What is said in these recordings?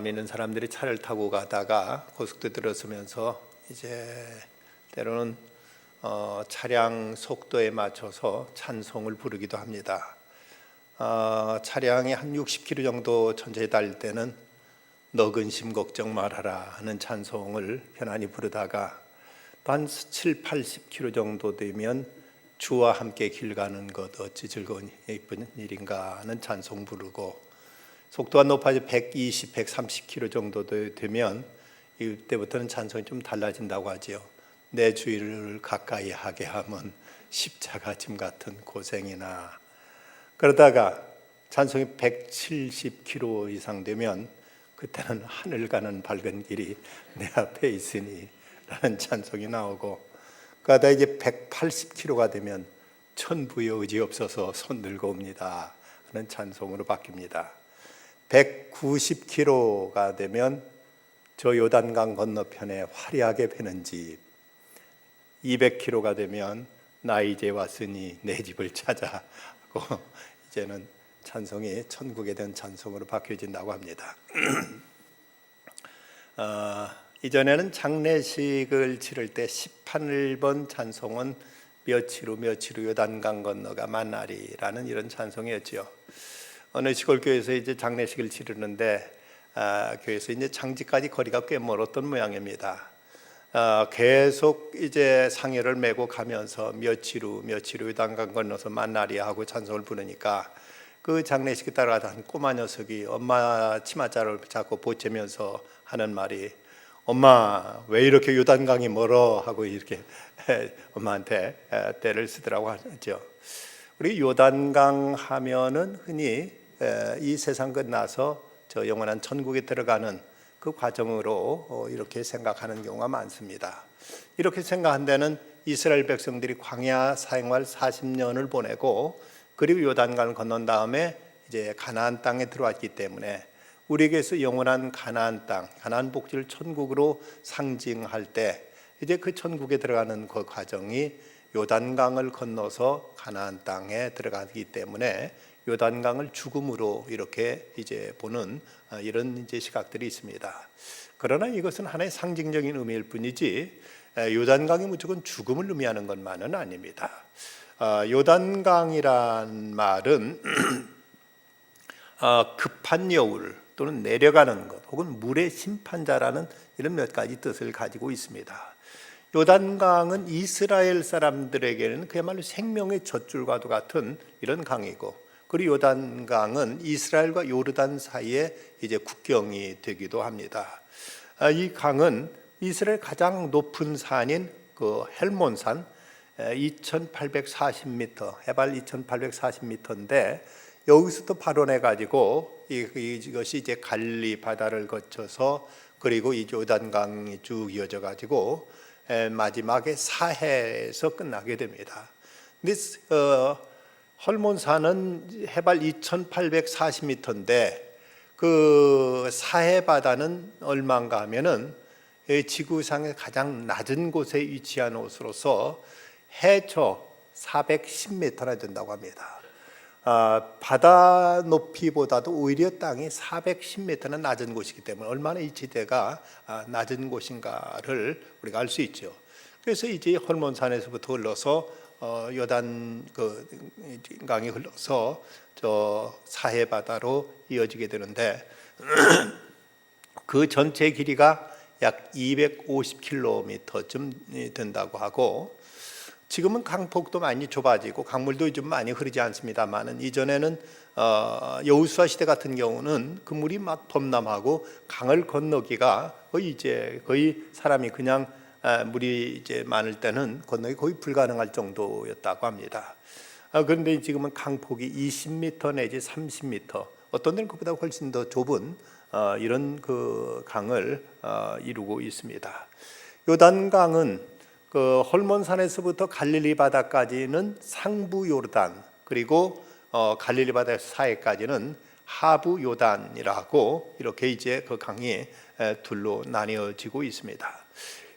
믿는 사람들이 차를 타고 가다가 고속도로 들어서면서 이제 때로는 차량 속도에 맞춰서 찬송을 부르기도 합니다. 차량이 한 60km 정도 천천히 달릴 때는 너 근심 걱정 말아라 하는 찬송을 편안히 부르다가 또 한 7, 80km 정도 되면 주와 함께 길 가는 것 어찌 즐거운 예쁜 일인가 하는 찬송 부르고, 속도가 높아져 120, 130km 정도 되면 이때부터는 찬송이 좀 달라진다고 하지요. 내 주의를 가까이 하게 하면 십자가 짐 같은 고생이나. 그러다가 찬송이 170km 이상 되면 그때는 하늘 가는 밝은 길이 내 앞에 있으니 라는 찬송이 나오고, 그러다 이제 180km가 되면 천부의 의지 없어서 손 들고 옵니다 하는 찬송으로 바뀝니다. 190km가 되면 저 요단강 건너편에 화려하게 펴는 집, 200km가 되면 나 이제 왔으니 내 집을 찾아 하고 이제는 찬송이 천국에 대한 찬송으로 바뀌어진다고 합니다. 이전에는 장례식을 치를 때 18번 찬송은 며칠 후 며칠 후 요단강 건너가 만나리라는 이런 찬송이었죠. 어느 시골 교회에서 이제 장례식을 치르는데 교회에서 이제 장지까지 거리가 꽤 멀었던 모양입니다. 계속 이제 상여를 메고 가면서 며칠 후 요단강 건너서 만나리 하고 찬송을 부르니까 그 장례식에 따라가던 꼬마 녀석이 엄마 치맛자를 잡고 보채면서 하는 말이, 엄마 왜 이렇게 요단강이 멀어 하고 이렇게 엄마한테 때를 쓰더라고 하죠. 우리 요단강 하면은 흔히 이 세상 끝나서 저 영원한 천국에 들어가는 그 과정으로 이렇게 생각하는 경우가 많습니다. 이렇게 생각한 데는 이스라엘 백성들이 광야 생활 40년을 보내고 그리고 요단강을 건넌 다음에 이제 가나안 땅에 들어왔기 때문에 우리에게서 영원한 가나안 땅, 가나안 복지를 천국으로 상징할 때 이제 그 천국에 들어가는 그 과정이 요단강을 건너서 가나안 땅에 들어가기 때문에 요단강을 죽음으로 이렇게 이제 보는 이런 이제 시각들이 있습니다. 그러나 이것은 하나의 상징적인 의미일 뿐이지 요단강이 무조건 죽음을 의미하는 것만은 아닙니다. 요단강이란 말은 급한 여울 또는 내려가는 것 혹은 물의 심판자라는 이런 몇 가지 뜻을 가지고 있습니다. 요단강은 이스라엘 사람들에게는 그야말로 생명의 젖줄과도 같은 이런 강이고, 그리고 요단강은 이스라엘과 요르단 사이에 이제 국경이 되기도 합니다. 이 강은 이스라엘 가장 높은 산인 그 헬몬산 2,840m, 해발 2,840m인데 여기서부터 발원해 가지고 이것이 이제 갈릴리 바다를 거쳐서 그리고 이 요단강이 쭉 이어져 가지고 마지막에 사해에서 끝나게 됩니다. 근데 헐몬산은 해발 2,840m인데 그 사해 바다는 얼마인가 하면은 지구상의 가장 낮은 곳에 위치한 곳으로서 해저 410m나 된다고 합니다. 바다 높이보다도 오히려 땅이 410m나 낮은 곳이기 때문에 얼마나 이 지대가 낮은 곳인가를 우리가 알 수 있죠. 그래서 이제 헐몬산에서부터 흘러서 요단 그 강이 흘러서 저 사해 바다로 이어지게 되는데 그 전체 길이가 약 250km쯤 된다고 하고, 지금은 강폭도 많이 좁아지고 강물도 좀 많이 흐르지 않습니다만은 이전에는 여호수아 시대 같은 경우는 그 물이 막 범람하고 강을 건너기가 거의 사람이 그냥 물이 이제 많을 때는 건너기 거의 불가능할 정도였다고 합니다. 그런데 지금은 강폭이 20m 내지 30m, 어떤 데는 그보다 훨씬 더 좁은 이런 그 강을 이루고 있습니다. 요단강은 그 헐몬산에서부터 갈릴리 바다까지는 상부 요르단, 그리고 갈릴리 바다에서 사해까지는 하부 요단이라고 이렇게 이제 그 강이 둘로 나뉘어지고 있습니다.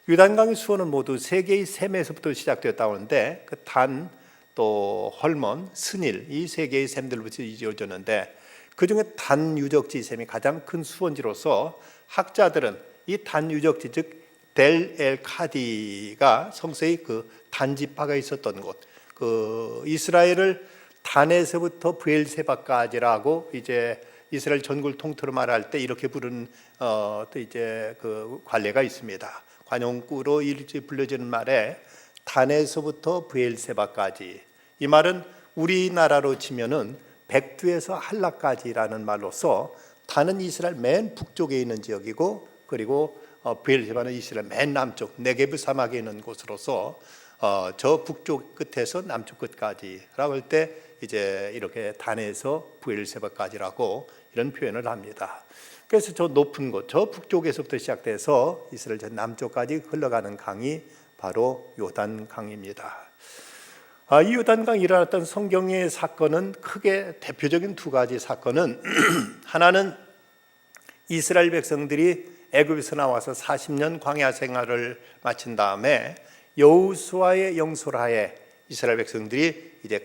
요단강의 수원은 모두 세 개의 샘에서부터 시작되었다고 하는데 그 단, 또 헐몬, 스닐 이 세 개의 샘들로부터 이루어졌는데 그 중에 단유적지 샘이 가장 큰 수원지로서 학자들은 이 단유적지 즉 델 엘 카디가 성서의 그 단지파가 있었던 곳, 그 이스라엘을 단에서부터 브엘세바까지라고 이제 이스라엘 전국을 통틀어 말할 때 이렇게 부르는 또 이제 그 관례가 있습니다. 관용구로 일찍 불려지는 말에 단에서부터 브엘세바까지, 이 말은 우리나라로 치면은 백두에서 한라까지라는 말로서 단은 이스라엘 맨 북쪽에 있는 지역이고 그리고 브엘세바는 이스라엘 맨 남쪽 네게브 사막에 있는 곳으로서 저 북쪽 끝에서 남쪽 끝까지라고 할 때 이제 이렇게 단에서 브엘세바까지라고 이런 표현을 합니다. 그래서 저 높은 곳, 저 북쪽에서부터 시작돼서 이스라엘 저 남쪽까지 흘러가는 강이 바로 요단강입니다. 이 요단강이 일어났던 성경의 사건은 크게 대표적인 두 가지 사건은 하나는 이스라엘 백성들이 애굽에서 나와서 40년 광야 생활을 마친 다음에 여호수아의 영솔하에 이스라엘 백성들이 이제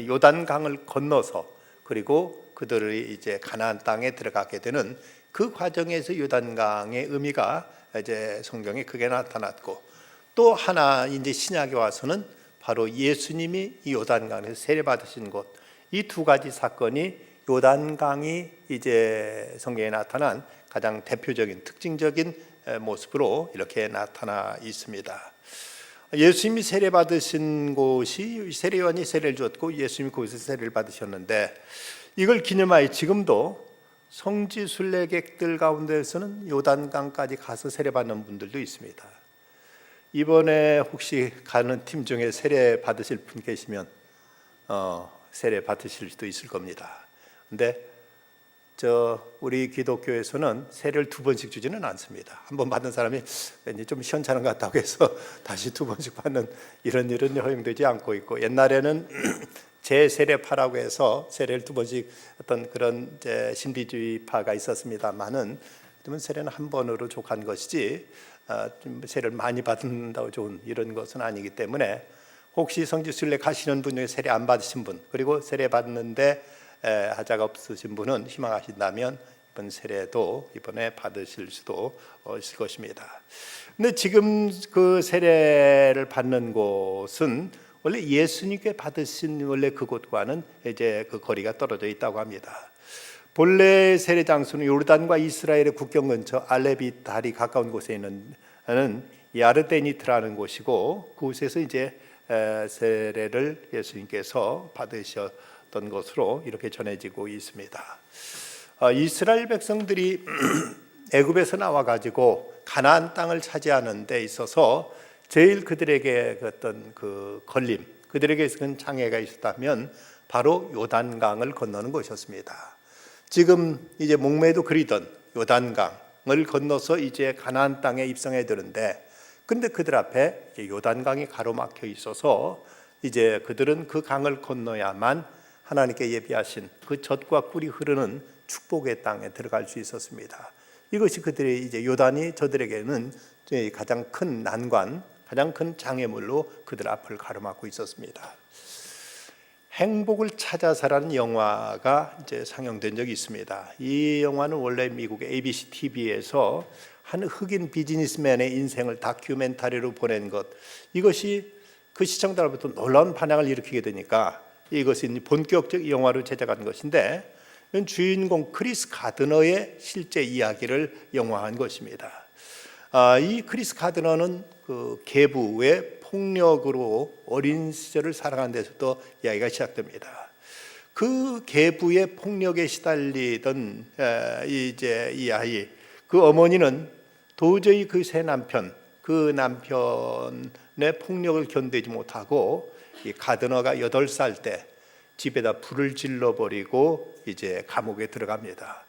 요단강을 건너서 그리고 그들이 이제 가나안 땅에 들어가게 되는 그 과정에서 요단강의 의미가 이제 성경에 크게 나타났고, 또 하나 이제 신약에 와서는 바로 예수님이 이 요단강에서 세례 받으신 곳, 이 두 가지 사건이 요단강이 이제 성경에 나타난 가장 대표적인 특징적인 모습으로 이렇게 나타나 있습니다. 예수님이 세례 받으신 곳이 세례요한이 세례를 줬고 예수님이 거기서 세례를 받으셨는데, 이걸 기념하여 지금도 성지 순례객들 가운데서는 요단강까지 가서 세례 받는 분들도 있습니다. 이번에 혹시 가는 팀 중에 세례 받으실 분 계시면 세례 받으실 수도 있을 겁니다. 근데 우리 기독교에서는 세례를 두 번씩 주지는 않습니다. 한 번 받은 사람이 왠지 좀 시원찮은 것 같다고 해서 다시 두 번씩 받는 이런 일은 허용되지 않고 있고, 옛날에는 제세례파라고 해서 세례를 두 번씩 어떤 그런 신비주의파가 있었습니다만은 세례는 한 번으로 족한 것이지 세례를 많이 받는다고 좋은 이런 것은 아니기 때문에, 혹시 성지순례 가시는 분 중에 세례 안 받으신 분, 그리고 세례 받는데 하자가 없으신 분은 희망하신다면 이번 세례도 이번에 받으실 수도 있을 것입니다. 근데 지금 그 세례를 받는 곳은 원래 예수님께 받으신 원래 그곳과는 이제 그 거리가 떨어져 있다고 합니다. 본래 세례 장소는 요르단과 이스라엘의 국경 근처 알레비 다리 가까운 곳에 있는 야르데니트라는 곳이고, 그곳에서 이제 세례를 예수님께서 받으셨던 것으로 이렇게 전해지고 있습니다. 이스라엘 백성들이 애굽에서 나와 가지고 가나안 땅을 차지하는 데 있어서 제일 그들에게 어떤 그 걸림, 그들에게 큰 장애가 있었다면 바로 요단강을 건너는 것이었습니다. 지금 이제 목매도 그리던 요단강을 건너서 이제 가나안 땅에 입성해야 되는데, 근데 그들 앞에 요단강이 가로막혀 있어서 이제 그들은 그 강을 건너야만 하나님께 예비하신 그 젖과 꿀이 흐르는 축복의 땅에 들어갈 수 있었습니다. 이것이 그들의 이제 요단이 저들에게는 가장 큰 난관, 가장 큰 장애물로 그들 앞을 가로막고 있었습니다. 행복을 찾아서라는 영화가 이제 상영된 적이 있습니다. 이 영화는 원래 미국의 ABC TV에서 한 흑인 비즈니스맨의 인생을 다큐멘터리로 보낸 것, 이것이 그 시청자로부터 놀라운 반향을 일으키게 되니까 이것이 본격적 영화로 제작한 것인데, 주인공 크리스 가드너의 실제 이야기를 영화한 것입니다. 이 크리스 가드너는 그 계부의 폭력으로 어린 시절을 살아간 데서부터 이야기가 시작됩니다. 그 계부의 폭력에 시달리던 이제 이 아이, 그 어머니는 도저히 그 새 남편, 그 남편의 폭력을 견디지 못하고 이 가드너가 8살 때 집에다 불을 질러버리고 이제 감옥에 들어갑니다.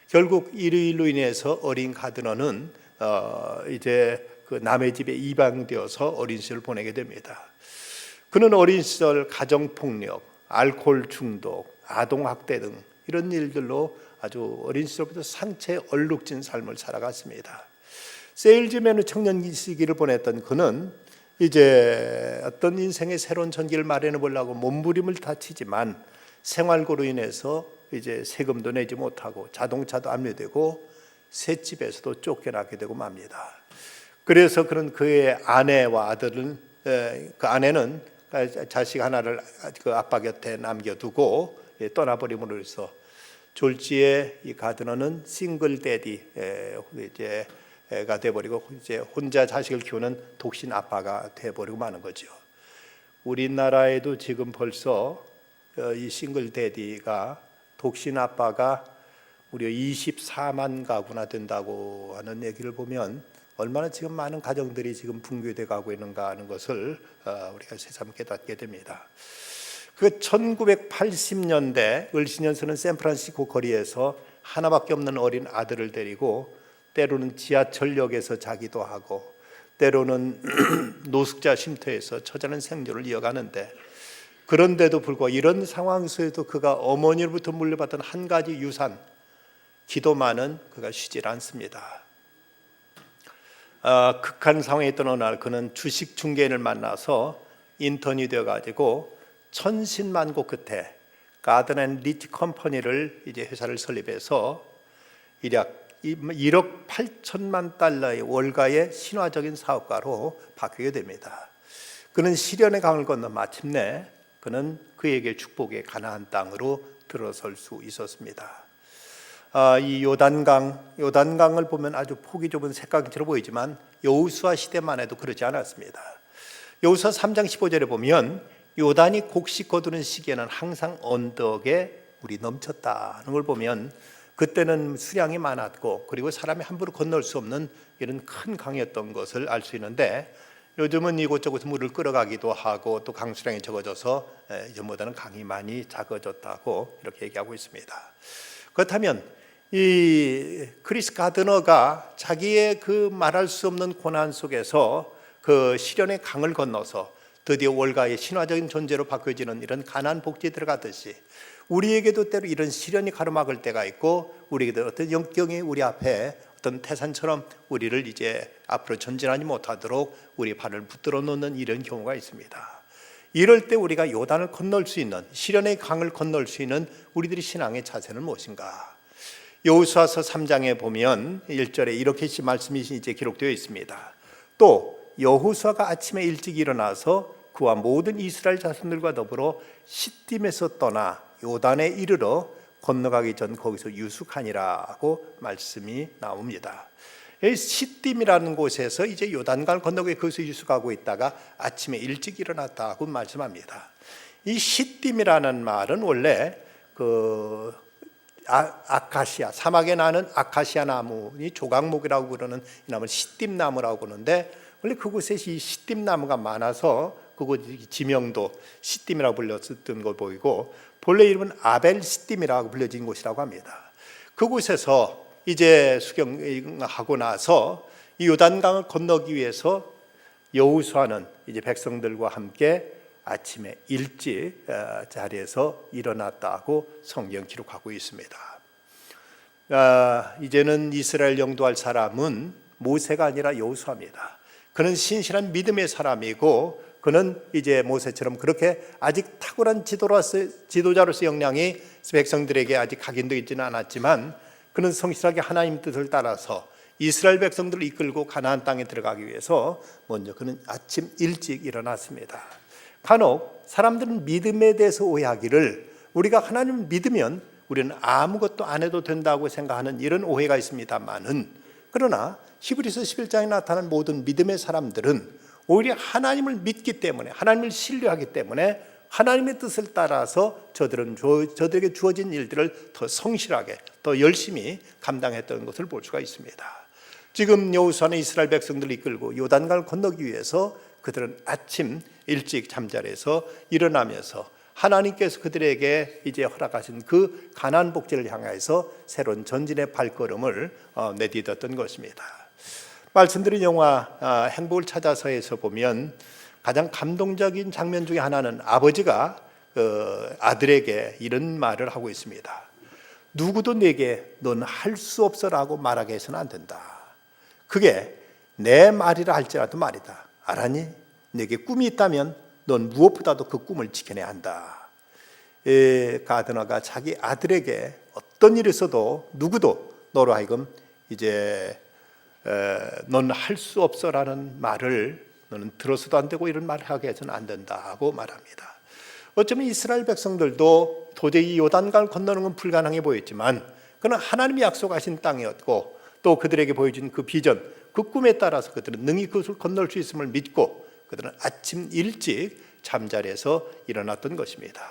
결국 이로 인해서 어린 가드너는 이제 그 남의 집에 이방되어서 어린 시절을 보내게 됩니다. 그는 어린 시절 가정폭력, 알코올 중독, 아동학대 등 이런 일들로 아주 어린 시절부터 상처에 얼룩진 삶을 살아갔습니다. 세일즈맨의 청년 시기를 보냈던 그는 이제 어떤 인생의 새로운 전기를 마련해 보려고 몸부림을 다치지만 생활고로 인해서 이제 세금도 내지 못하고 자동차도 압류되고 셋집에서도 쫓겨나게 되고 맙니다. 그래서 그런 그의 아내와 아들은 그 아내는 자식 하나를 그 아빠 곁에 남겨두고 떠나버림으로 해서 졸지에 이 가드너는 싱글 데디 이제가 돼버리고 이제 혼자 자식을 키우는 독신 아빠가 돼버리고 마는 거죠. 우리나라에도 지금 벌써 이 싱글 데디가 독신 아빠가 무려 24만 가구나 된다고 하는 얘기를 보면 얼마나 지금 많은 가정들이 지금 붕괴돼 가고 있는가 하는 것을 우리가 새삼 깨닫게 됩니다. 그 1980년대 을신년서는 샌프란시스코 거리에서 하나밖에 없는 어린 아들을 데리고 때로는 지하철역에서 자기도 하고 때로는 노숙자 쉼터에서 처자는 생존을 이어가는데, 그런데도 불구하고 이런 상황 속에도 그가 어머니로부터 물려받던 한 가지 유산, 기도만은 그가 쉬질 않습니다. 극한 상황에 있던 어느 날 그는 주식 중개인을 만나서 인턴이 되어가지고 천신만고 끝에 가든 앤 리치 컴퍼니를 이제 회사를 설립해서 일약 1억 8천만 달러의 월가의 신화적인 사업가로 바뀌게 됩니다. 그는 시련의 강을 건너 마침내 그는 그에게 축복의 가나안 땅으로 들어설 수 있었습니다. 이 요단강을 보면 아주 폭이 좁은 색강처럼 보이지만 여호수아 시대만 해도 그러지 않았습니다. 여호수아 3장 15절에 보면 요단이 곡식 거두는 시기에는 항상 언덕에 물이 넘쳤다는 걸 보면 그때는 수량이 많았고 그리고 사람이 함부로 건널 수 없는 이런 큰 강이었던 것을 알 수 있는데, 요즘은 이곳저곳 물을 끌어가기도 하고 또 강수량이 적어져서 이전보다는 강이 많이 작아졌다고 이렇게 얘기하고 있습니다. 그렇다면 이 크리스 가드너가 자기의 그 말할 수 없는 고난 속에서 그 시련의 강을 건너서 드디어 월가의 신화적인 존재로 바뀌어지는 이런 가나안 복지에 들어가듯이 우리에게도 때로 이런 시련이 가로막을 때가 있고 우리에게도 어떤 영경이 우리 앞에 어떤 태산처럼 우리를 이제 앞으로 전진하지 못하도록 우리 발을 붙들어 놓는 이런 경우가 있습니다. 이럴 때 우리가 요단을 건널 수 있는, 시련의 강을 건널 수 있는 우리들의 신앙의 자세는 무엇인가? 여호수아서 3장에 보면 1절에 이렇게 말씀이 이제 기록되어 있습니다. 또 여호수아가 아침에 일찍 일어나서 그와 모든 이스라엘 자손들과 더불어 시딤에서 떠나 요단에 이르러 건너가기 전 거기서 유숙하니라고 말씀이 나옵니다. 시딤이라는 곳에서 이제 요단강을 건너고 거기서 유숙하고 있다가 아침에 일찍 일어났다고 말씀합니다. 이 시딤이라는 말은 원래 그 아카시아, 사막에 나는 아카시아 나무니 조각목이라고 부르는 이 나무는 시딤나무라고 부르는데, 원래 그곳에 이 시딤나무가 많아서 그곳 지명도 시딤이라고 불렸던 걸 보이고 본래 이름은 아벨 시딤이라고 불려진 곳이라고 합니다. 그곳에서 이제 수경하고 나서 이 요단강을 건너기 위해서 여호수아는 이제 백성들과 함께 아침에 일찍 자리에서 일어났다고 성경 기록하고 있습니다. 이제는 이스라엘 영도할 사람은 모세가 아니라 여호수아입니다. 그는 신실한 믿음의 사람이고 그는 이제 모세처럼 그렇게 아직 탁월한 지도자로서 역량이 백성들에게 아직 각인되어 있지는 않았지만 그는 성실하게 하나님 뜻을 따라서 이스라엘 백성들을 이끌고 가나안 땅에 들어가기 위해서 먼저 그는 아침 일찍 일어났습니다. 간혹 사람들은 믿음에 대해서 오해하기를 우리가 하나님을 믿으면 우리는 아무것도 안 해도 된다고 생각하는 이런 오해가 있습니다만은, 그러나 히브리서 11장에 나타난 모든 믿음의 사람들은 오히려 하나님을 믿기 때문에, 하나님을 신뢰하기 때문에 하나님의 뜻을 따라서 저들에게 주어진 일들을 더 성실하게, 더 열심히 감당했던 것을 볼 수가 있습니다. 지금 여호수아는 이스라엘 백성들을 이끌고 요단강을 건너기 위해서 그들은 아침 일찍 잠자리에서 일어나면서 하나님께서 그들에게 이제 허락하신 그 가나안 복지를 향해서 새로운 전진의 발걸음을 내딛었던 것입니다. 말씀드린 영화 행복을 찾아서에서 보면 가장 감동적인 장면 중에 하나는 아버지가 그 아들에게 이런 말을 하고 있습니다. 누구도 내게 넌 할 수 없어라고 말하게 해서는 안 된다. 그게 내 말이라 할지라도 말이다. 알았니? 내게 꿈이 있다면 넌 무엇보다도 그 꿈을 지켜내야 한다. 가드너가 자기 아들에게 어떤 일이 있어도 누구도 너로 하여금 이제 넌 할 수 없어라는 말을 너는 들어서도 안 되고 이런 말을 하게 해서는 안 된다고 말합니다. 어쩌면 이스라엘 백성들도 도저히 요단강을 건너는 건 불가능해 보였지만 그는 하나님이 약속하신 땅이었고 또 그들에게 보여준 그 비전, 그 꿈에 따라서 그들은 능히 그것을 건널 수 있음을 믿고 그들은 아침 일찍 잠자리에서 일어났던 것입니다.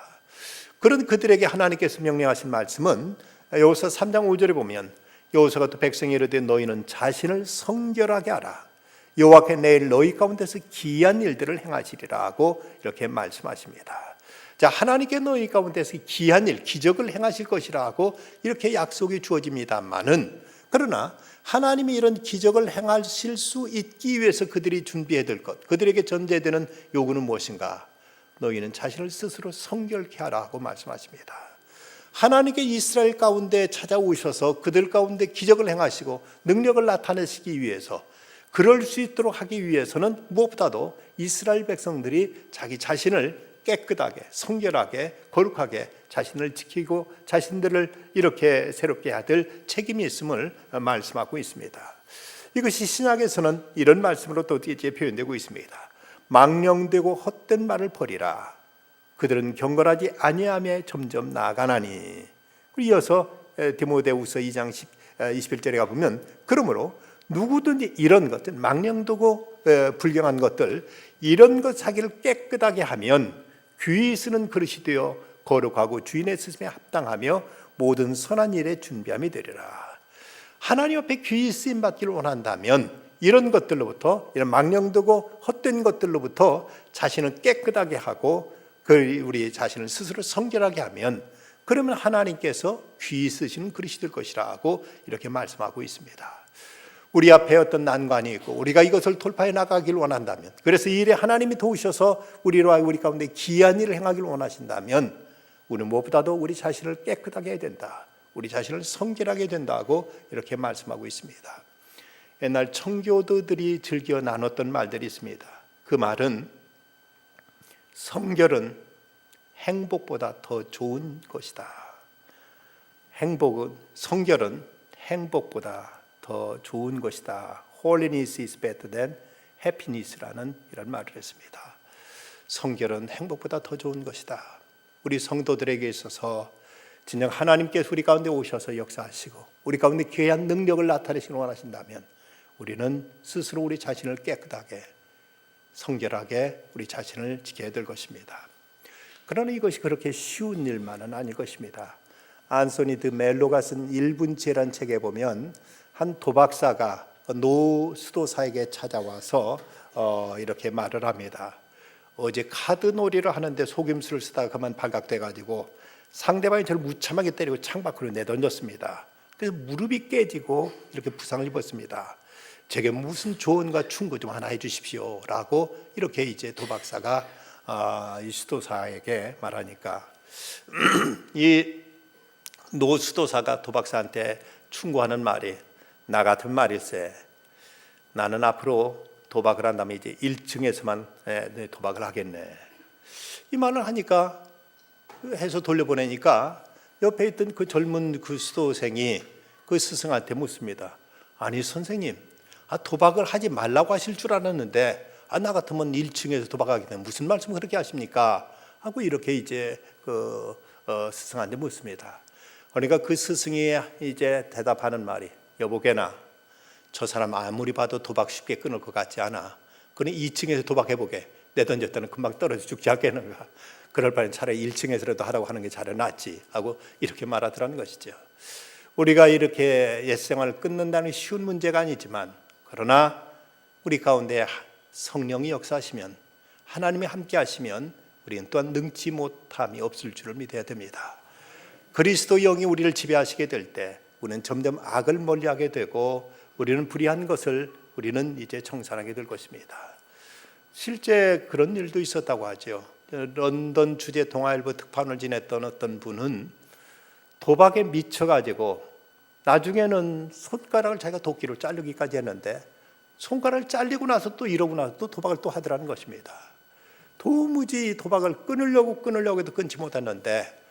그런 그들에게 하나님께서 명령하신 말씀은 여호수아 3장 5절에 보면 여호수아가 또 백성이 이르되 너희는 자신을 성결하게 하라. 여호와께 내일 너희 가운데서 기이한 일들을 행하시리라 하고 이렇게 말씀하십니다. 자, 하나님께 너희 가운데서 기이한 일, 기적을 행하실 것이라 하고 이렇게 약속이 주어집니다만은 그러나 하나님이 이런 기적을 행하실 수 있기 위해서 그들이 준비해야 될 것, 그들에게 전제되는 요구는 무엇인가? 너희는 자신을 스스로 성결케 하라 하고 말씀하십니다. 하나님께 이스라엘 가운데 찾아오셔서 그들 가운데 기적을 행하시고 능력을 나타내시기 위해서 그럴 수 있도록 하기 위해서는 무엇보다도 이스라엘 백성들이 자기 자신을 깨끗하게 성결하게 거룩하게 자신을 지키고 자신들을 이렇게 새롭게 해야 될 책임이 있음을 말씀하고 있습니다. 이것이 신약에서는 이런 말씀으로 또 이제 표현되고 있습니다. 망령되고 헛된 말을 버리라. 그들은 경건하지 아니하며 점점 나아가나니. 이어서 디모데후서 2장 21절에 가보면 그러므로 누구든지 이런 것들 망령되고 불경한 것들 이런 것 자기를 깨끗하게 하면 귀히 쓰는 그릇이 되어 거룩하고 주인의 쓰심에 합당하며 모든 선한 일에 준비함이 되리라. 하나님 앞에 귀히 쓰임 받기를 원한다면 이런 것들로부터 이런 망령되고 헛된 것들로부터 자신을 깨끗하게 하고 우리 자신을 스스로 성결하게 하면 그러면 하나님께서 귀히 쓰시는 그릇이 될 것이라고 이렇게 말씀하고 있습니다. 우리 앞에 어떤 난관이 있고 우리가 이것을 돌파해 나가기를 원한다면 그래서 이 일에 하나님이 도우셔서 우리 가운데 기이한 일을 행하기를 원하신다면 우리는 무엇보다도 우리 자신을 깨끗하게 해야 된다. 우리 자신을 성결하게 해야 된다고 이렇게 말씀하고 있습니다. 옛날 청교도들이 즐겨 나눴던 말들이 있습니다. 그 말은 성결은 행복보다 더 좋은 것이다. 성결은 행복보다 더 좋은 것이다. Holiness is better than happiness라는 이런 말을 했습니다. 성결은 행복보다 더 좋은 것이다. 우리 성도들에게 있어서 진정 하나님께서 우리 가운데 오셔서 역사하시고 우리 가운데 귀한 능력을 나타내시길 원하신다면 우리는 스스로 우리 자신을 깨끗하게 성결하게 우리 자신을 지켜야 될 것입니다. 그러나 이것이 그렇게 쉬운 일만은 아닐 것입니다. 안소니 드 멜로가 쓴 1분지라는 책에 보면 한 도박사가 노 수도사에게 찾아와서 이렇게 말을 합니다. 어제 카드 놀이를 하는데 속임수를 쓰다가 그만 발각돼가지고 상대방이 저를 무참하게 때리고 창밖으로 내던졌습니다. 그래서 무릎이 깨지고 이렇게 부상을 입었습니다. 제게 무슨 조언과 충고 좀 하나 해주십시오 라고 이렇게 이제 도박사가 이 수도사에게 말하니까 이 노 수도사가 도박사한테 충고하는 말이 나 같은 말일세. 나는 앞으로 도박을 한다면 이제 1층에서만 도박을 하겠네. 이 말을 하니까 해서 돌려보내니까 옆에 있던 그 젊은 그 수도생이 그 스승한테 묻습니다. 아니 선생님, 도박을 하지 말라고 하실 줄 알았는데 나 같으면 1층에서 도박하게 되면 무슨 말씀을 그렇게 하십니까? 하고 이렇게 이제 그 스승한테 묻습니다. 그러니까 그 스승이 이제 대답하는 말이 여보게나 저 사람 아무리 봐도 도박 쉽게 끊을 것 같지 않아. 그는 2층에서 도박해보게. 내던졌다는 금방 떨어져 죽지 않겠는가. 그럴 바엔 차라리 1층에서라도 하라고 하는 게 차라리 낫지 하고 이렇게 말하더라는 것이죠. 우리가 이렇게 옛생활을 끊는다는 쉬운 문제가 아니지만 그러나 우리 가운데 성령이 역사하시면 하나님이 함께 하시면 우리는 또한 능치 못함이 없을 줄을 믿어야 됩니다. 그리스도 영이 우리를 지배하시게 될 때 우리는 점점 악을 멀리하게 되고 우리는 불의한 것을 우리는 이제 청산하게 될 것입니다. 실제 그런 일도 있었다고 하죠. 런던 주재 동아일보 특파원을 지냈던 어떤 분은 도박에 미쳐가지고 나중에는 손가락을 자기가 도끼로 자르기까지 했는데 손가락을 잘리고 나서 또 이러고 나서 또 도박을 또 하더라는 것입니다. 도무지 도박을 끊으려고 해도 끊지 못했는데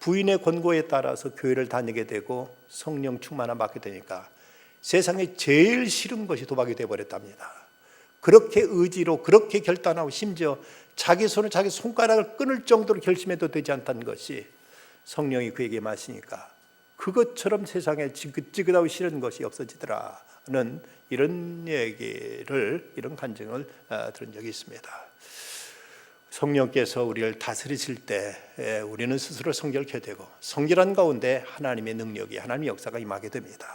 부인의 권고에 따라서 교회를 다니게 되고 성령 충만함 받게 되니까 세상에 제일 싫은 것이 도박이 되어버렸답니다. 그렇게 의지로 그렇게 결단하고 심지어 자기 손을 자기 손가락을 끊을 정도로 결심해도 되지 않다는 것이 성령이 그에게 마시니까 그것처럼 세상에 지긋지긋하고 싫은 것이 없어지더라는 이런 얘기를, 이런 간증을 들은 적이 있습니다. 성령께서 우리를 다스리실 때 우리는 스스로 성결케 되고 성결한 가운데 하나님의 능력이, 하나님의 역사가 임하게 됩니다.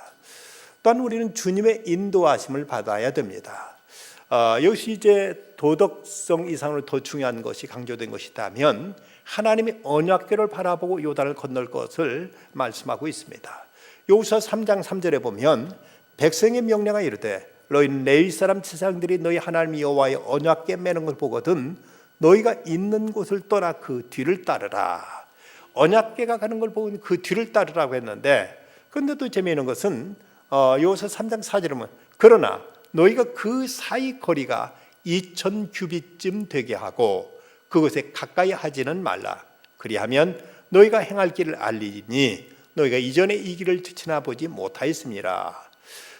또한 우리는 주님의 인도하심을 받아야 됩니다. 여기서 이제 도덕성 이상으로 더 중요한 것이 강조된 것이라면 하나님의 언약궤를 바라보고 요단을 건널 것을 말씀하고 있습니다. 여호수아 3장 3절에 보면 백성의 명령하 이르되 너희는 레위 사람 지상들이 너희 하나님 여호와의 언약궤 매는 걸 보거든 너희가 있는 곳을 떠나 그 뒤를 따르라. 언약궤가 가는 걸 보고 그 뒤를 따르라고 했는데, 그런데 또 재미있는 것은 여호수아 3장 4절에 보면 그러나 너희가 그 사이 거리가 2000 규빗쯤 되게 하고 그것에 가까이 하지는 말라. 그리하면 너희가 행할 길을 알리니 너희가 이전에 이 길을 지나 보지 못하였습니다.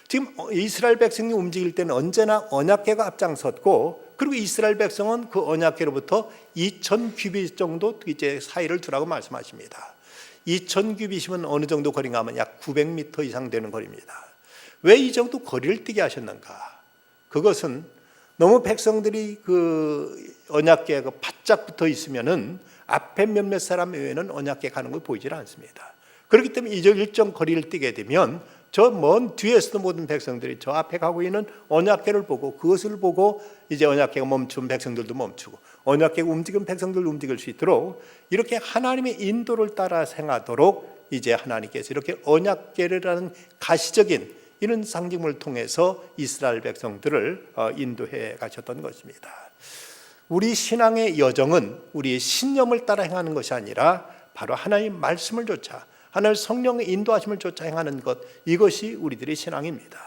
지금 이스라엘 백성이 움직일 때는 언제나 언약궤가 앞장섰고, 그리고 이스라엘 백성은 그 언약궤로부터 2000 규빗 정도 이제 사이를 두라고 말씀하십니다. 2000 규빗이면 어느 정도 거리인가 하면 약 900m 이상 되는 거리입니다. 왜 이 정도 거리를 뛰게 하셨는가? 그것은 너무 백성들이 그 언약궤가 바짝 붙어 있으면은 앞에 몇몇 사람 외에는 언약궤 가는 걸 보이질 않습니다. 그렇기 때문에 이 일정 거리를 뛰게 되면 저 먼 뒤에서도 모든 백성들이 저 앞에 가고 있는 언약궤를 보고 그것을 보고 이제 언약궤가 멈춘 백성들도 멈추고 언약궤가 움직인 백성들도 움직일 수 있도록 이렇게 하나님의 인도를 따라 행하도록 이제 하나님께서 이렇게 언약궤라는 가시적인 이런 상징을 통해서 이스라엘 백성들을 인도해 가셨던 것입니다. 우리 신앙의 여정은 우리의 신념을 따라 행하는 것이 아니라 바로 하나님의 말씀을 쫓아 하나님의 성령의 인도하심을 쫓아 행하는 것, 이것이 우리들의 신앙입니다.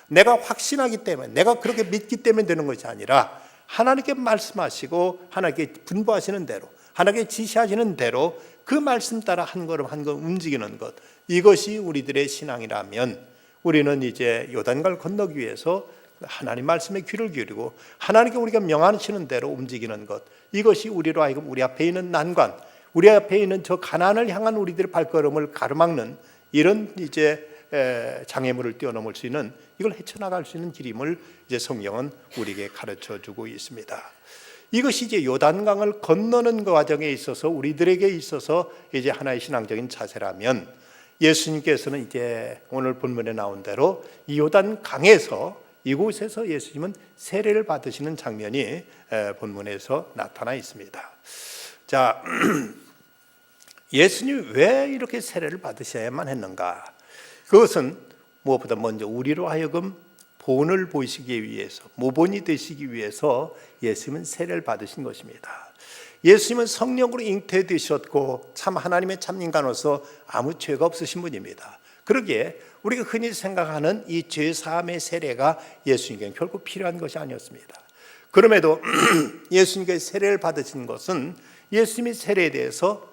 내가 확신하기 때문에, 내가 그렇게 믿기 때문에 되는 것이 아니라 하나님께 말씀하시고 하나님께 분부하시는 대로, 하나님께 지시하시는 대로 그 말씀 따라 한 걸음 한 걸음 움직이는 것, 이것이 우리들의 신앙이라면 우리는 이제 요단강을 건너기 위해서 하나님 말씀에 귀를 기울이고 하나님께 우리가 명하시는 대로 움직이는 것, 이것이 우리로 하여금 우리 앞에 있는 난관, 우리 앞에 있는 저 가난을 향한 우리들의 발걸음을 가로막는 이런 이제 장애물을 뛰어넘을 수 있는, 이걸 헤쳐나갈 수 있는 길임을 이제 성경은 우리에게 가르쳐주고 있습니다. 이것이 이제 요단강을 건너는 과정에 있어서 우리들에게 있어서 이제 하나의 신앙적인 자세라면, 예수님께서는 이제 오늘 본문에 나온 대로 이 요단강에서 이곳에서 예수님은 세례를 받으시는 장면이 본문에서 나타나 있습니다. 자, 예수님이 왜 이렇게 세례를 받으셔야만 했는가? 그것은 무엇보다 먼저 우리로 하여금 본을 보이시기 위해서, 모본이 되시기 위해서 예수님은 세례를 받으신 것입니다. 예수님은 성령으로 잉태되셨고 참 하나님의 참 인간으로서 아무 죄가 없으신 분입니다. 그러기에 우리가 흔히 생각하는 이 죄사함의 세례가 예수님께 결코 필요한 것이 아니었습니다. 그럼에도 예수님께 세례를 받으신 것은, 예수님의 세례에 대해서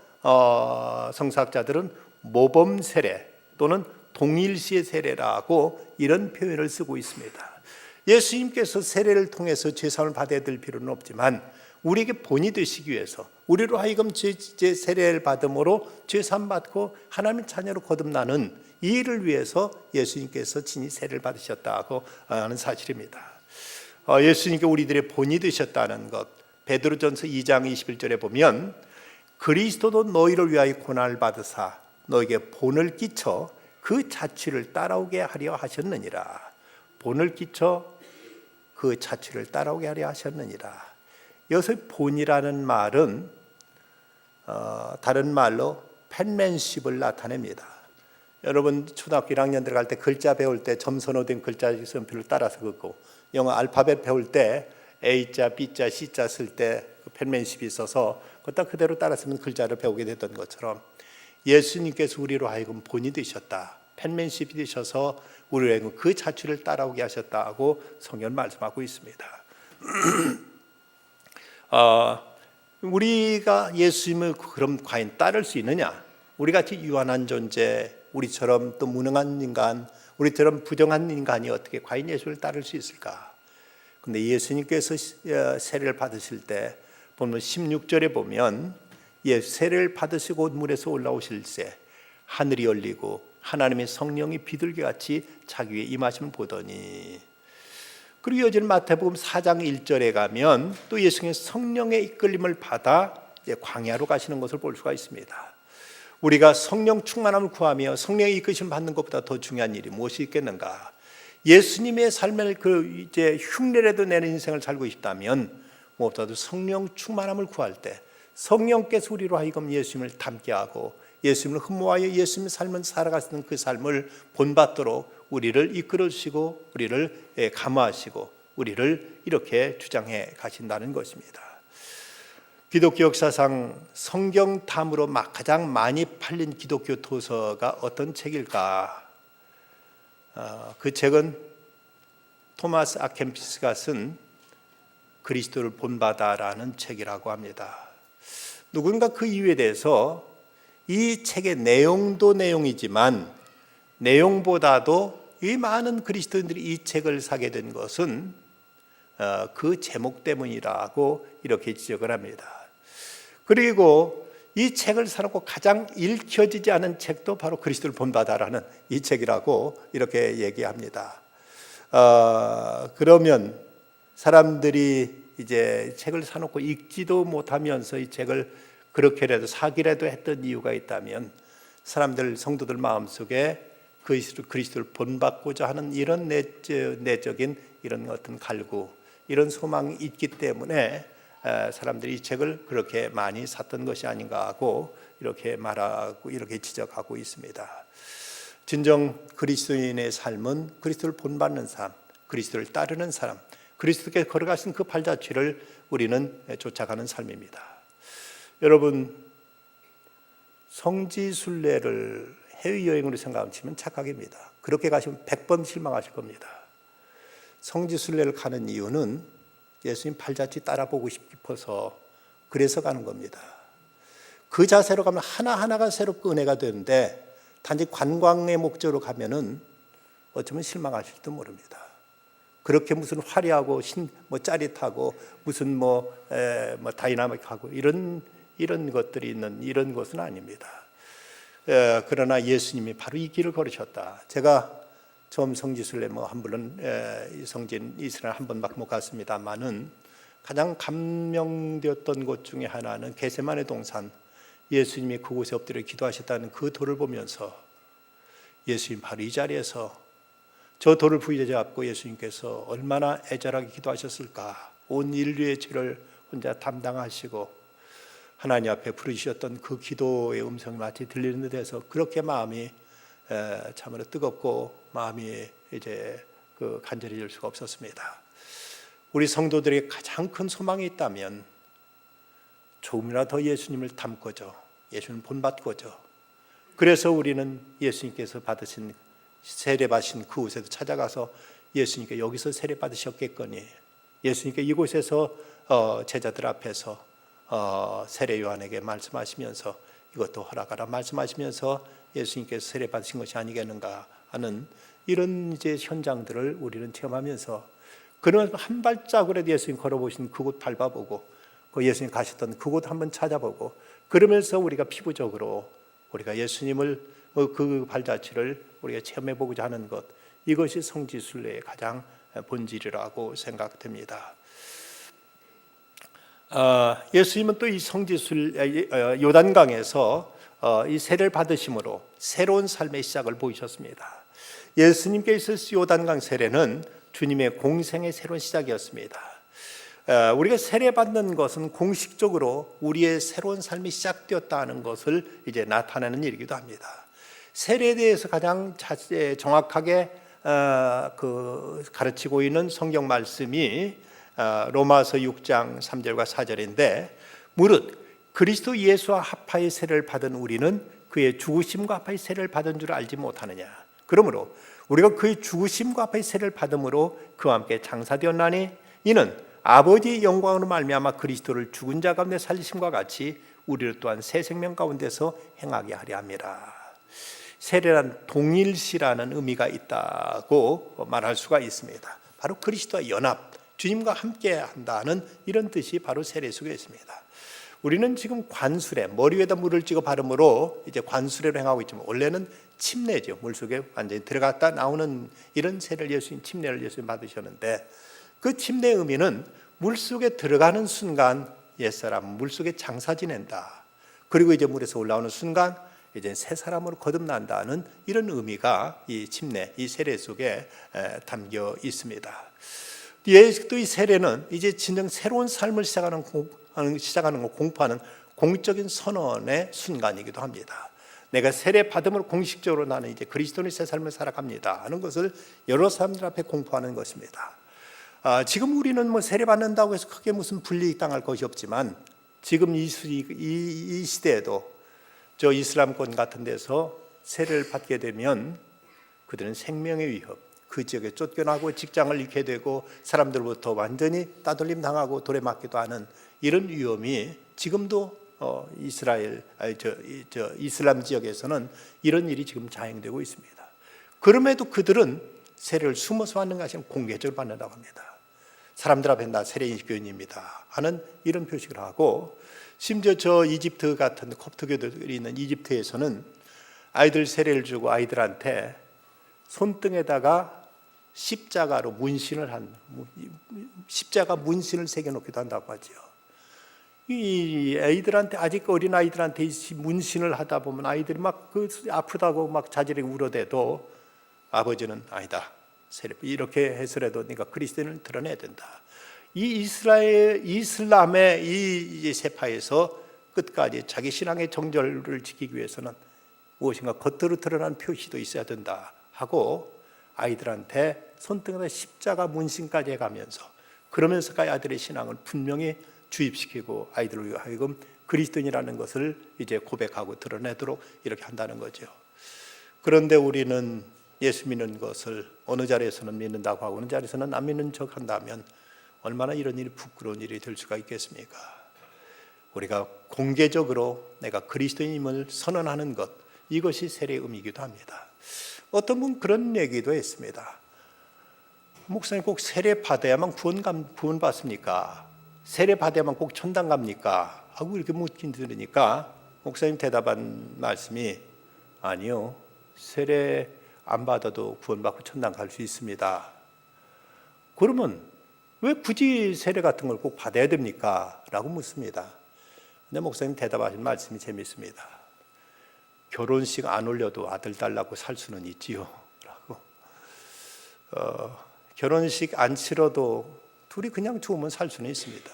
성사학자들은 모범 세례 또는 동일시의 세례라고 이런 표현을 쓰고 있습니다. 예수님께서 세례를 통해서 죄사함을 받아야 될 필요는 없지만 우리에게 본이 되시기 위해서, 우리로 하여금 죄 세례를 받음으로 죄사함 받고 하나님의 자녀로 거듭나는 이 일을 위해서 예수님께서 친히 세례를 받으셨다고 하는 사실입니다. 예수님께 우리들의 본이 되셨다는 것, 베드로전서 2장 21절에 보면 그리스도도 너희를 위하여 고난을 받으사 너에게 본을 끼쳐 그 자취를 따라오게 하려 하셨느니라. 본을 끼쳐 그 자취를 따라오게 하려 하셨느니라. 여기서 본이라는 말은 다른 말로 펜맨십을 나타냅니다. 여러분 초등학교 1학년 들어갈 때 글자 배울 때 점선호된 글자 선표를 따라서 긋고, 영어 알파벳 배울 때 A자, B자, C자 쓸 때 펜맨십이 있어서 그것도 그대로 따라 쓰면 글자를 배우게 됐던 것처럼 예수님께서 우리로 하여금 본이 되셨다, 펜맨십이 되셔서 우리에게 그 자취를 따라오게 하셨다고 성경은 말씀하고 있습니다. 우리가 예수님을 그럼 과연 따를 수 있느냐? 우리같이 유한한 존재, 우리처럼 또 무능한 인간, 우리처럼 부정한 인간이 어떻게 과연 예수를 따를 수 있을까? 근데 예수님께서 세례를 받으실 때 보면 16절에 보면 세례를 받으시고 물에서 올라오실 때 하늘이 열리고 하나님의 성령이 비둘기같이 자기 위에 임하심을 보더니, 그리고 이어지는 마태복음 4장 1절에 가면 또 예수님의 성령의 이끌림을 받아 이제 광야로 가시는 것을 볼 수가 있습니다. 우리가 성령 충만함을 구하며 성령의 이끄심을 받는 것보다 더 중요한 일이 무엇이 있겠는가? 예수님의 삶을 이제 흉내라도 내는 인생을 살고 싶다면 무엇보다도 성령 충만함을 구할 때 성령께서 우리로 하여금 예수님을 닮게 하고 예수님을 흠모하여 예수님의 삶을 살아가시는 그 삶을 본받도록 우리를 이끌어 주시고 우리를 감화하시고 우리를 이렇게 주장해 가신다는 것입니다. 기독교 역사상 성경탐으로 가장 많이 팔린 기독교 도서가 어떤 책일까? 그 책은 토마스 아켄피스가 쓴 그리스도를 본받아라는 책이라고 합니다. 누군가 그 이유에 대해서 이 책의 내용도 내용이지만 내용보다도 이 많은 그리스도인들이 이 책을 사게 된 것은 그 제목 때문이라고 이렇게 지적을 합니다. 그리고 이 책을 사놓고 가장 읽혀지지 않은 책도 바로 그리스도를 본받아라는 이 책이라고 이렇게 얘기합니다. 그러면 사람들이 이제 책을 사놓고 읽지도 못하면서 이 책을 그렇게라도 사기라도 했던 이유가 있다면 사람들 성도들 마음속에 그리스도를 본받고자 하는 이런 내적인 이런 어떤 갈구, 이런 소망이 있기 때문에 사람들이 이 책을 그렇게 많이 샀던 것이 아닌가 하고 이렇게 말하고 이렇게 지적하고 있습니다. 진정 그리스도인의 삶은 그리스도를 본받는 삶, 그리스도를 따르는 사람, 그리스도께 걸어가신 그 발자취를 우리는 쫓아가는 삶입니다. 여러분, 성지순례를 해외여행으로 생각하시면 착각입니다. 그렇게 가시면 100번 실망하실 겁니다. 성지순례를 가는 이유는 예수님 발자취 따라보고 싶어서 그래서 가는 겁니다. 그 자세로 가면 하나하나가 새롭고 은혜가 되는데 단지 관광의 목적으로 가면은 어쩌면 실망하실지도 모릅니다. 그렇게 무슨 화려하고 짜릿하고 무슨 다이나믹하고 이런 것들이 있는 이런 것은 아닙니다. 그러나 예수님이 바로 이 길을 걸으셨다. 제가 처음 성지순례 한 물론 성진 이스라엘 한 번밖에 못 갔습니다만은 가장 감명되었던 곳 중에 하나는 겟세마네 동산, 예수님이 그곳에 엎드려 기도하셨다는 그 돌을 보면서 예수님 바로 이 자리에서 저 돌을 부여잡고 예수님께서 얼마나 애절하게 기도하셨을까. 온 인류의 죄를 혼자 담당하시고 하나님 앞에 부르셨던 그 기도의 음성이 마치 들리는 듯해서 그렇게 마음이 참으로 뜨겁고 마음이 이제 간절해질 수가 없었습니다. 우리 성도들에게 가장 큰 소망이 있다면 조금이라도 더 예수님을 닮고자, 예수님 본받고자. 그래서 우리는 예수님께서 받으신 세례 받으신 그곳에도 찾아가서 예수님께 여기서 세례 받으셨겠거니, 예수님께 이곳에서 제자들 앞에서 세례 요한에게 말씀하시면서 이것도 허락하라 말씀하시면서 예수님께서 세례 받으신 것이 아니겠는가 하는 이런 이제 현장들을 우리는 체험하면서 그런 한 발자국이라도 예수님 걸어보신 그곳 밟아보고 그 예수님 가셨던 그곳 한번 찾아보고 그러면서 우리가 피부적으로 우리가 예수님을 그 발자취를 우리가 체험해보고자 하는 것, 이것이 성지순례의 가장 본질이라고 생각됩니다. 예수님은 또 이 요단강에서 이 세례를 받으심으로 새로운 삶의 시작을 보이셨습니다. 예수님께 있을 요단강 세례는 주님의 공생의 새로운 시작이었습니다. 우리가 세례받는 것은 공식적으로 우리의 새로운 삶이 시작되었다는 것을 이제 나타내는 일이기도 합니다. 세례에 대해서 가장 정확하게 가르치고 있는 성경 말씀이 로마서 6장 3절과 4절인데, 무릇 그리스도 예수와 합하여 세례를 받은 우리는 그의 죽으심과 합하여 세례를 받은 줄 알지 못하느냐. 그러므로 우리가 그의 죽으심과 앞에 세례를 받음으로 그와 함께 장사되었나니 이는 아버지의 영광으로 말미암아 그리스도를 죽은 자 가운데 살리심과 같이 우리를 또한 새 생명 가운데서 행하게 하려 함이라. 세례란 동일시라는 의미가 있다고 말할 수가 있습니다. 바로 그리스도와 연합, 주님과 함께 한다는 이런 뜻이 바로 세례 속에 있습니다. 우리는 지금 관수레, 머리 위에다 물을 찍어 바름으로 이제 관수레로 행하고 있지만 원래는 침례죠. 물속에 완전히 들어갔다 나오는 이런 세례를 침례를 예수님 받으셨는데 그 침례의 의미는 물속에 들어가는 순간 옛사람 물속에 장사 지낸다. 그리고 이제 물에서 올라오는 순간 이제 새 사람으로 거듭난다는 이런 의미가 이 침례, 이 세례 속에 담겨 있습니다. 또 이 세례는 이제 진정 새로운 삶을 시작하는 거 공포하는 공적인 선언의 순간이기도 합니다. 내가 세례 받음으로 공식적으로 나는 이제 그리스도의 새 삶을 살아갑니다 하는 것을 여러 사람들 앞에 공포하는 것입니다. 지금 우리는 뭐 세례 받는다고 해서 크게 무슨 불이익 당할 것이 없지만 지금 이 시대에도 저 이슬람권 같은 데서 세례를 받게 되면 그들은 생명의 위협, 그 지역에 쫓겨나고 직장을 잃게 되고 사람들로부터 완전히 따돌림 당하고 돌에 맞기도 하는 이런 위험이 지금도 이슬람 지역에서는 이런 일이 지금 자행되고 있습니다. 그럼에도 그들은 세례를 숨어서 받는 것이 아니라 공개적으로 받는다고 합니다. 사람들 앞에 나 세례교인입니다 하는 이런 표식을 하고, 심지어 저 이집트 같은 콥트교들이 있는 이집트에서는 아이들 세례를 주고 아이들한테 손등에다가 십자가 문신을 새겨놓기도 한다고 하죠. 이 아이들한테, 아직 어린 아이들한테 문신을 하다 보면 아이들이 막 아프다고 막 자질이 울어대도 아버지는 아니다, 세례 이렇게 해서라도 네가 그리스도인을 드러내야 된다. 이 이슬람의 이 세파에서 끝까지 자기 신앙의 정절을 지키기 위해서는 무엇인가 겉으로 드러난 표시도 있어야 된다 하고 아이들한테 손등에 십자가 문신까지 해가면서, 그러면서까지 아이들의 신앙을 분명히 주입시키고 아이들을 하여금 그리스도인이라는 것을 이제 고백하고 드러내도록 이렇게 한다는 거죠. 그런데 우리는 예수 믿는 것을 어느 자리에서는 믿는다고 하고 어느 자리에서는 안 믿는 척 한다면 얼마나 이런 일이 부끄러운 일이 될 수가 있겠습니까? 우리가 공개적으로 내가 그리스도인임을 선언하는 것, 이것이 세례의 의미이기도 합니다. 어떤 분 그런 얘기도 했습니다. 목사님 꼭 세례 받아야만 구원 받습니까? 세례 받아야만 꼭 천당 갑니까? 하고 이렇게 묻긴 들으니까 목사님 대답한 말씀이, 아니요, 세례 안 받아도 구원받고 천당 갈 수 있습니다. 그러면 왜 굳이 세례 같은 걸 꼭 받아야 됩니까? 라고 묻습니다. 근데 목사님 대답하신 말씀이 재밌습니다. 결혼식 안 올려도 아들 달라고 살 수는 있지요 라고. 결혼식 안 치러도 둘이 그냥 죽으면 살 수는 있습니다.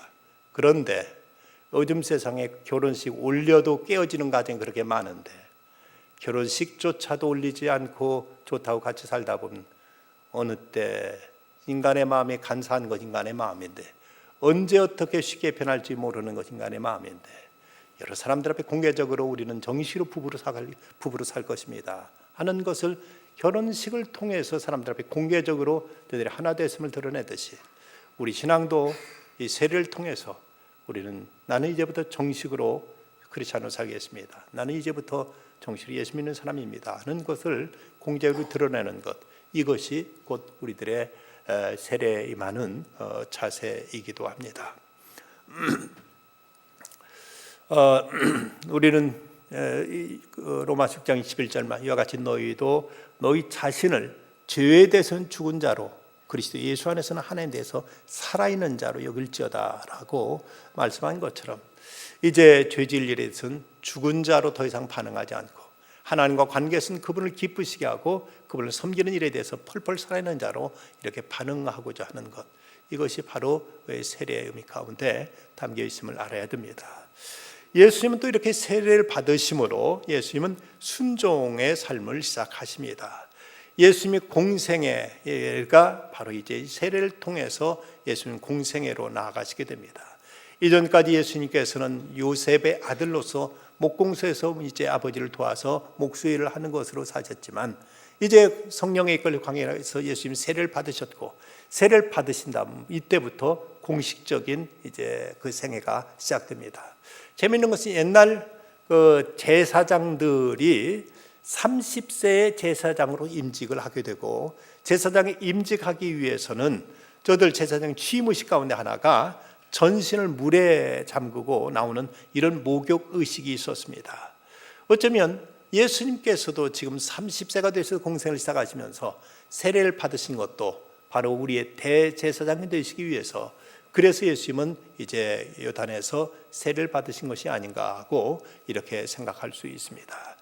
그런데 요즘 세상에 결혼식 올려도 깨어지는 가정이 그렇게 많은데 결혼식조차도 올리지 않고 좋다고 같이 살다 보면 어느 때 인간의 마음이 간사한 것 인간의 마음인데 언제 어떻게 쉽게 변할지 모르는 것 인간의 마음인데 여러 사람들 앞에 공개적으로 우리는 정식으로 부부로 살 것입니다 하는 것을 결혼식을 통해서 사람들 앞에 공개적으로 저들이 하나 됐음을 드러내듯이 우리 신앙도 이 세례를 통해서 우리는 나는 이제부터 정식으로 크리스찬으로 살겠습니다, 나는 이제부터 정식으로 예수 믿는 사람입니다 하는 것을 공개적으로 드러내는 것, 이것이 곧 우리들의 세례에 임하는 자세이기도 합니다. 우리는 로마서 6장 21절만 이와 같이 너희도 너희 자신을 죄에 대해서는 죽은 자로 그리스도 예수 안에서는 하나님에 대해서 살아있는 자로 여길지어다 라고 말씀한 것처럼 이제 죄질 일에 대해서는 죽은 자로 더 이상 반응하지 않고 하나님과 관계에서는 그분을 기쁘시게 하고 그분을 섬기는 일에 대해서 펄펄 살아있는 자로 이렇게 반응하고자 하는 것, 이것이 바로 세례의 의미 가운데 담겨 있음을 알아야 됩니다. 예수님은 또 이렇게 세례를 받으심으로 예수님은 순종의 삶을 시작하십니다. 예수님의 공생애가 바로 이제 세례를 통해서 예수님 공생애로 나아가시게 됩니다. 이전까지 예수님께서는 요셉의 아들로서 목공소에서 이제 아버지를 도와서 목수일을 하는 것으로 사셨지만 이제 성령에 이끌려 광야에서 예수님이 세례를 받으셨고, 세례를 받으신 다음 이때부터 공식적인 이제 그 생애가 시작됩니다. 재미있는 것은 옛날 그 제사장들이 30세의 제사장으로 임직을 하게 되고, 제사장에 임직하기 위해서는 저들 제사장 취임의식 가운데 하나가 전신을 물에 잠그고 나오는 이런 목욕 의식이 있었습니다. 어쩌면 예수님께서도 지금 30세가 되셔서 공생을 시작하시면서 세례를 받으신 것도 바로 우리의 대제사장이 되시기 위해서, 그래서 예수님은 이제 요단에서 세례를 받으신 것이 아닌가 하고 이렇게 생각할 수 있습니다.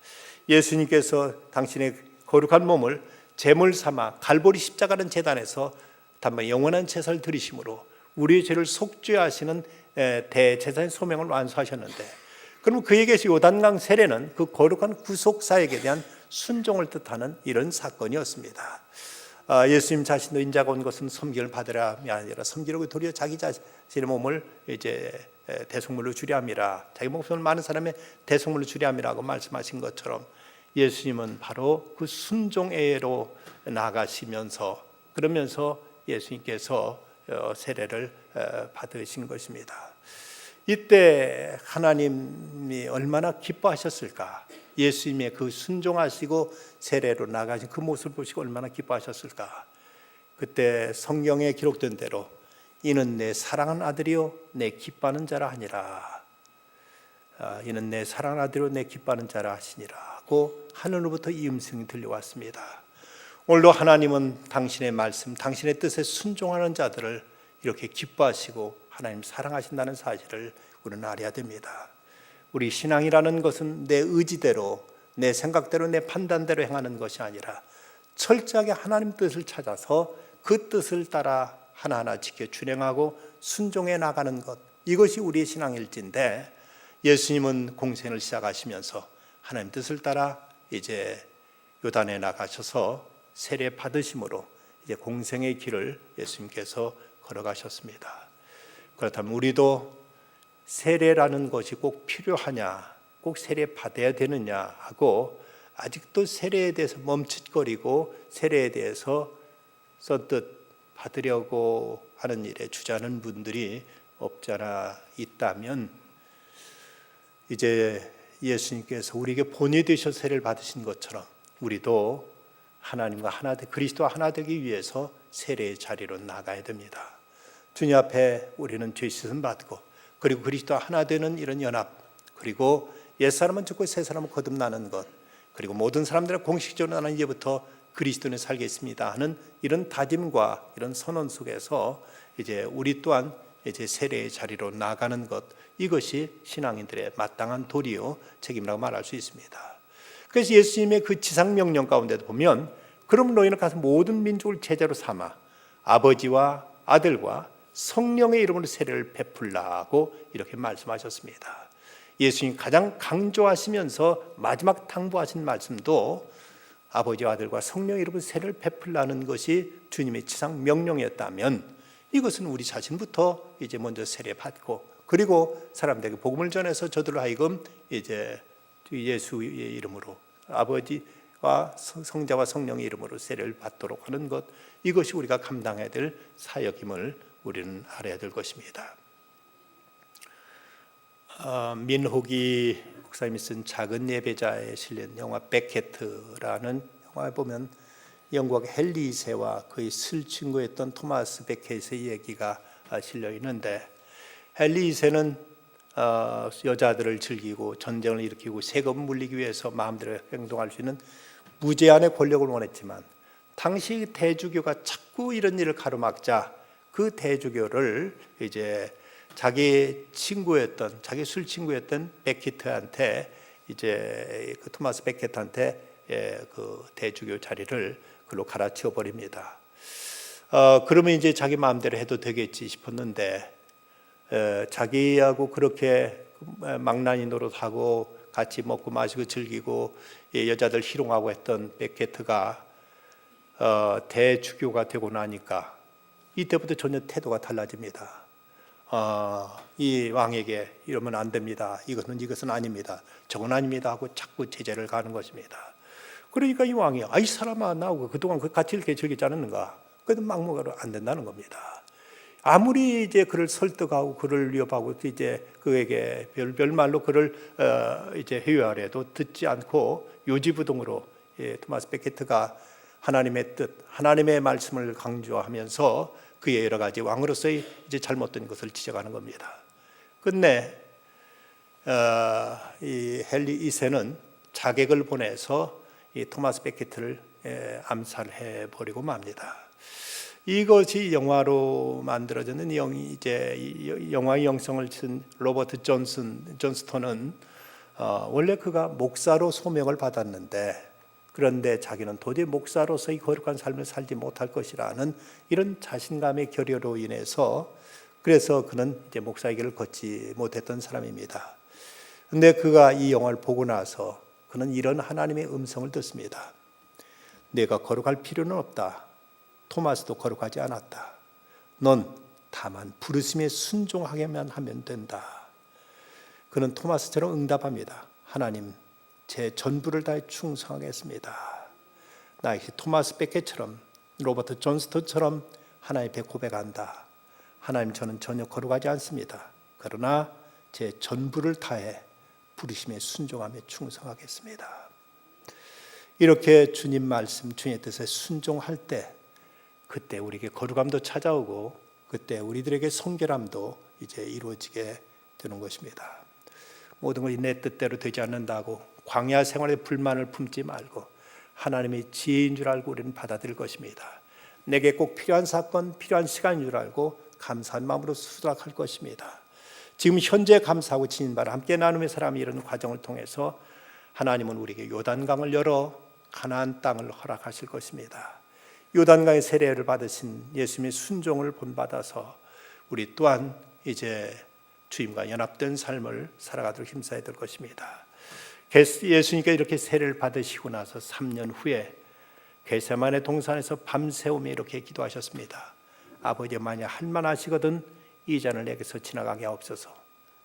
예수님께서 당신의 거룩한 몸을 제물 삼아 갈보리 십자가는 제단에서 단번 영원한 제사를 드리심으로 우리의 죄를 속죄하시는 대제사장의 소명을 완수하셨는데, 그럼 그에게서 요단강 세례는 그 거룩한 구속사역에 대한 순종을 뜻하는 이런 사건이었습니다. 예수님 자신도 인자가 온 것은 섬김을 받으라이 아니라 섬기려고 도리어 자기 자신의 몸을 이제 대속물로 주려 함이라, 자기 목숨을 많은 사람의 대속물로 주려 함이라고 말씀하신 것처럼 예수님은 바로 그 순종애로 나가시면서, 그러면서 예수님께서 세례를 받으신 것입니다. 이때 하나님이 얼마나 기뻐하셨을까? 예수님의 그 순종하시고 세례로 나가신 그 모습을 보시고 얼마나 기뻐하셨을까? 그때 성경에 기록된 대로 이는 내 사랑하는 아들이요 내 기뻐하는 자라 하니라. 이는 내 사랑하는 아들이요 내 기뻐하는 자라 하시니라 하고 하늘로부터 이 음성이 들려왔습니다. 오늘도 하나님은 당신의 말씀, 당신의 뜻에 순종하는 자들을 이렇게 기뻐하시고 하나님 사랑하신다는 사실을 우리는 알아야 됩니다. 우리 신앙이라는 것은 내 의지대로, 내 생각대로, 내 판단대로 행하는 것이 아니라 철저하게 하나님 뜻을 찾아서 그 뜻을 따라 하나하나 지켜 준행하고 순종해 나가는 것, 이것이 우리의 신앙일지인데, 예수님은 공생을 시작하시면서 하나님 뜻을 따라 이제 요단에 나가셔서 세례 받으심으로 이제 공생의 길을 예수님께서 걸어가셨습니다. 그렇다면 우리도 세례라는 것이 꼭 필요하냐, 꼭 세례 받아야 되느냐 하고 아직도 세례에 대해서 멈칫거리고 세례에 대해서 선뜻 받으려고 하는 일에 주저하는 분들이 없지 않아 있다면, 이제 예수님께서 우리에게 본이 되셔서 세례를 받으신 것처럼 우리도 하나님과 하나 되, 그리스도와 하나 되기 위해서 세례의 자리로 나가야 됩니다. 주님 앞에 우리는 죄 씻음 받고, 그리고 그리스도와 하나 되는 이런 연합, 그리고 옛사람은 죽고 새사람은 거듭나는 것, 그리고 모든 사람들의 공식적으로 나는 이제부터 그리스도는 살겠습니다 하는 이런 다짐과 이런 선언 속에서 이제 우리 또한 이제 세례의 자리로 나가는 것, 이것이 신앙인들의 마땅한 도리요 책임이라고 말할 수 있습니다. 그래서 예수님의 그 지상 명령 가운데도 보면, 그럼 너희는 가서 모든 민족을 제자로 삼아 아버지와 아들과 성령의 이름으로 세례를 베풀라고 이렇게 말씀하셨습니다. 예수님이 가장 강조하시면서 마지막 당부하신 말씀도 아버지와 아들과 성령의 이름으로 세례를 베풀라는 것이 주님의 지상 명령이었다면, 이것은 우리 자신부터 이제 먼저 세례 받고, 그리고 사람들에게 복음을 전해서 저들로 하여금 이제 예수의 이름으로 아버지와 성자와 성령의 이름으로 세례를 받도록 하는 것, 이것이 우리가 감당해야 될 사역임을 우리는 알아야 될 것입니다. 민호기 목사님이 쓴 작은 예배자에 실린 영화 베케트라는 영화에 보면 영국 헨리 2세와 그의 술친구였던 토마스 베켓의 얘기가 실려 있는데, 헨리 2세는 여자들을 즐기고 전쟁을 일으키고 세금을 물리기 위해서 마음대로 행동할 수 있는 무제한의 권력을 원했지만, 당시 대주교가 자꾸 이런 일을 가로막자 그 대주교를 이제 자기 친구였던, 자기 술 친구였던 베키트한테, 이제 그 토마스 베켓한테 그 대주교 자리를 그로 갈아치워 버립니다. 그러면 이제 자기 마음대로 해도 되겠지 싶었는데, 자기하고 그렇게 망나니 노릇하고 같이 먹고 마시고 즐기고 여자들 희롱하고 했던 베케트가 대주교가 되고 나니까 이때부터 전혀 태도가 달라집니다. 이 왕에게 이러면 안 됩니다. 이것은 아닙니다. 저건 아닙니다 하고 자꾸 제재를 가는 것입니다. 그러니까 이 왕이 이 사람아 나오고 그동안 같이 이렇게 저기지 않았는가? 그래도 막무가내로 안 된다는 겁니다. 아무리 이제 그를 설득하고 그를 위협하고 이제 그에게 별말로 그를 이제 회유하려도 듣지 않고 요지부동으로 토마스 베케트가 하나님의 뜻, 하나님의 말씀을 강조하면서 그의 여러 가지 왕으로서의 이제 잘못된 것을 지적하는 겁니다. 끝내 이 헨리 2세는 자객을 보내서 이 토마스 베케트를 암살해 버리고 맙니다. 이것이 영화로 만들어지는 이제 영화의 영성을 쓴 로버트 존스톤은 원래 그가 목사로 소명을 받았는데 그런데 자기는 도저히 목사로서의 거룩한 삶을 살지 못할 것이라는 이런 자신감의 결여로 인해서 그래서 그는 이제 목사의 길을 걷지 못했던 사람입니다. 그런데 그가 이 영화를 보고 나서 그는 이런 하나님의 음성을 듣습니다. 내가 거룩할 필요는 없다. 토마스도 거룩하지 않았다. 넌 다만 부르심에 순종하게만 하면 된다. 그는 토마스처럼 응답합니다. 하나님, 제 전부를 다해 충성하겠습니다. 나 역시 토마스 베켓처럼 로버트 존스턴처럼 하나님 앞에 고백한다. 하나님, 저는 전혀 거룩하지 않습니다. 그러나 제 전부를 다해 부르심에 순종하며 충성하겠습니다. 이렇게 주님 말씀, 주님의 뜻에 순종할 때 그때 우리에게 거룩함도 찾아오고 그때 우리들에게 성결함도 이제 이루어지게 되는 것입니다. 모든 것이 내 뜻대로 되지 않는다고 광야 생활에 불만을 품지 말고 하나님의 지혜인 줄 알고 우리는 받아들일 것입니다. 내게 꼭 필요한 사건, 필요한 시간인 줄 알고 감사한 마음으로 수락할 것입니다. 지금 현재 감사하고 진바를 함께 나누며 살아가는 이런 과정을 통해서 하나님은 우리에게 요단강을 열어 가나안 땅을 허락하실 것입니다. 요단강의 세례를 받으신 예수님의 순종을 본받아서 우리 또한 이제 주님과 연합된 삶을 살아가도록 힘써야 될 것입니다. 예수님께 이렇게 세례를 받으시고 나서 3년 후에 겟세마네 동산에서 밤새우며 이렇게 기도하셨습니다. 아버지, 만약 할만하시거든 이 잔을 내게서 지나가게 하옵소서.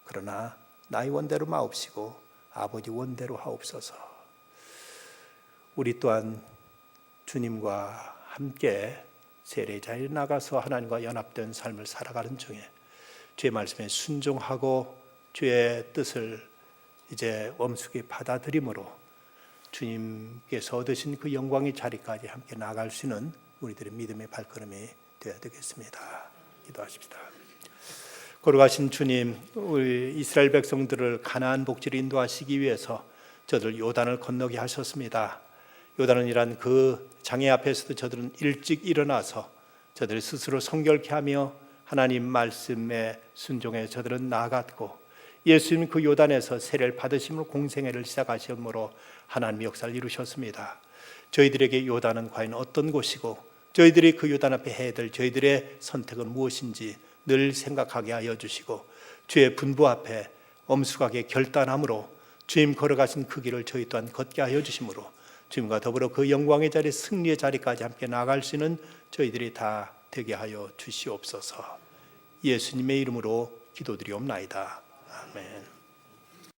그러나 나의 원대로 마옵시고 아버지 원대로 하옵소서. 우리 또한 주님과 함께 세례자에 나가서 하나님과 연합된 삶을 살아가는 중에 주의 말씀에 순종하고 주의 뜻을 이제 엄숙히 받아들임으로 주님께서 얻으신 그 영광의 자리까지 함께 나아갈 수 있는 우리들의 믿음의 발걸음이 되어야 되겠습니다. 기도하십시다. 거룩하신 주님, 우리 이스라엘 백성들을 가나안 복지로 인도하시기 위해서 저들 요단을 건너게 하셨습니다. 요단이란 그 장애 앞에서도 저들은 일찍 일어나서 저들이 스스로 성결케 하며 하나님 말씀에 순종해 저들은 나아갔고 예수님 그 요단에서 세례를 받으심으로 공생애를 시작하심으로 하나님의 역사를 이루셨습니다. 저희들에게 요단은 과연 어떤 곳이고 저희들이 그 요단 앞에 해야 될 저희들의 선택은 무엇인지 늘 생각하게 하여 주시고 주의 분부 앞에 엄숙하게 결단함으로 주님 걸어가신 그 길을 저희 또한 걷게 하여 주심으로 주님과 더불어 그 영광의 자리, 승리의 자리까지 함께 나아갈 수 있는 저희들이 다 되게 하여 주시옵소서. 예수님의 이름으로 기도드리옵나이다. 아멘.